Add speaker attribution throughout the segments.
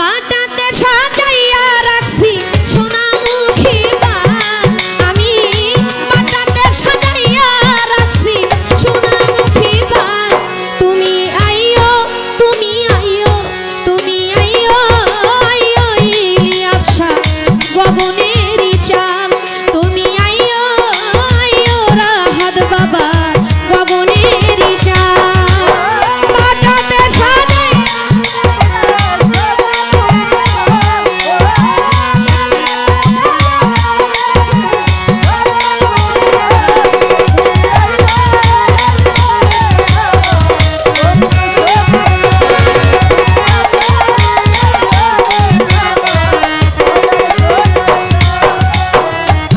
Speaker 1: বাটাতে সাজাইয়া রাখছি সোনামুখী পান আমি বাটাতে সাজাইয়া রাখছি সোনামুখী পান তুমি আইও তুমি আইও তুমি আইও আইও ইলিয়াস শাহ গগনেরই চাঁদ তুমি আইও আইও রাহাত বাবা গগনেরই চাঁদ বাটাতে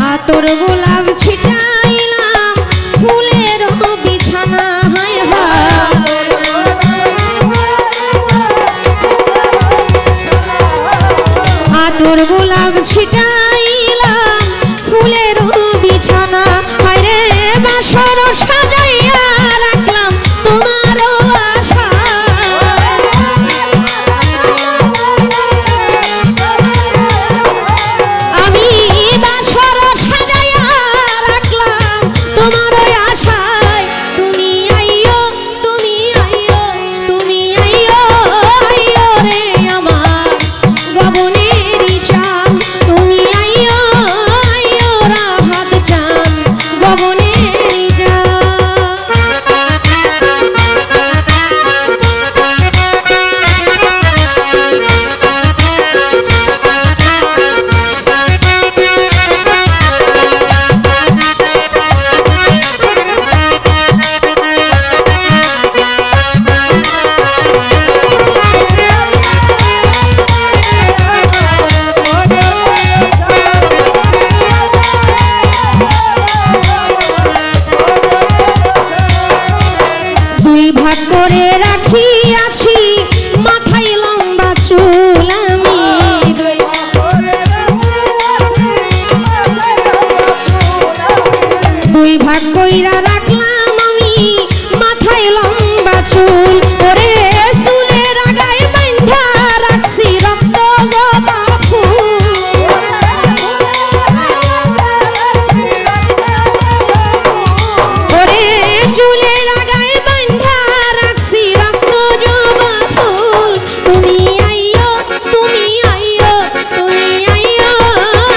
Speaker 1: আতর গোলাপ ছিটাইলাম ফুলের বিছানা হায় হায় আতর গোলাপ ছিটাইলাম ফুলের বিছানা হায় রে বাসর সাজাইয়া রাখলাম তোমারও আশা আমি বাসর সাজাইয়া রাখলাম তোমারও আশায় তুমি আইও তুমি আইও তুমি আইও আইও রে আমার গগনেরই চাঁদ তুমি আইও আইও রাহাত চাঁদ গগনেরই চাঁদ দুই ভাগ করে রাখিয়াছি মাথায় লম্বা চুল আমি দুই ভাগ কইরা রাখলাম আমি মাথায় লম্বা চুল ওরে চুলের আগায় বাঁধা রাখছি রক্ত জবা ফুল ওরে চুলের আগায় বাঁধা রাখছি রক্ত জবা ফুল তুমি আইও তুমি আইও তুমি আইও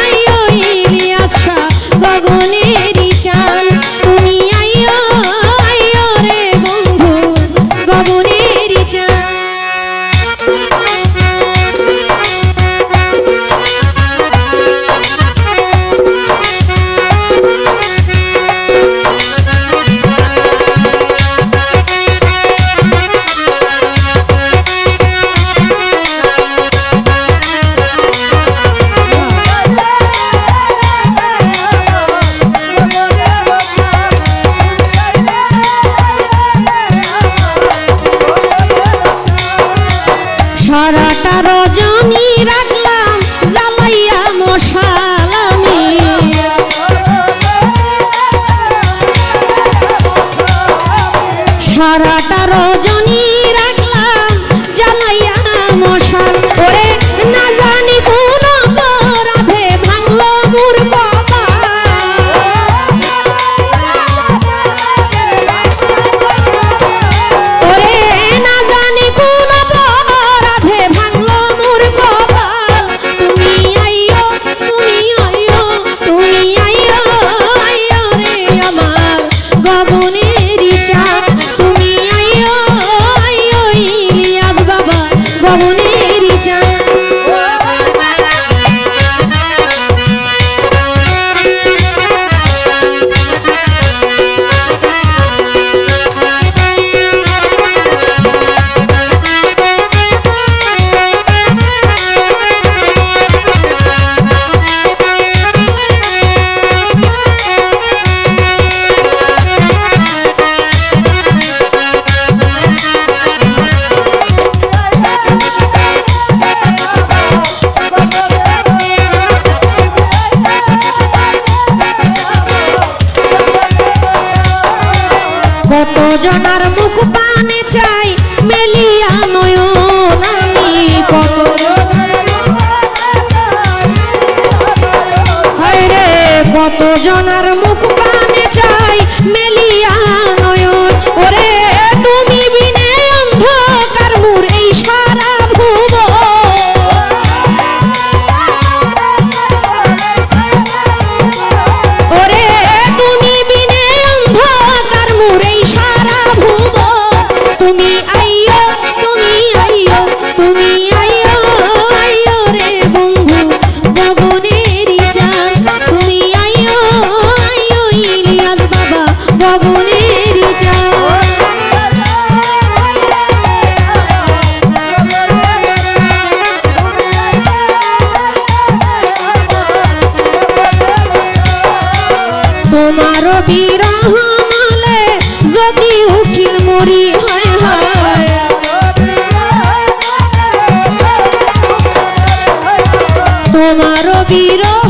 Speaker 1: আইও ইলিয়াস শাহ গগনেরই চাঁদ তুমি আইও আইও রে বন্ধু গগনেরই চাঁদ সারাটা রজনী রাখলাম জ্বালাইয়া মশাল আমি সারাটা রজনী রাখলাম জ্বালাইয়া মশাল ওরে না জানি কোন অপরাধে ভাঙলো মোর কপাল ওরে না জানি কোন অপরাধে ভাঙলো মোর কপাল তুমি আইও তুমি আইও তুমি আইও আইও রে আমার গগনেরই চাঁদ তুমি আইও আইও ইলিয়াস বাবা গগনেরই চাঁদ তোমারও বিরহ নালে যদি উঠিল মরি হায় হায় তোমারও বিরহ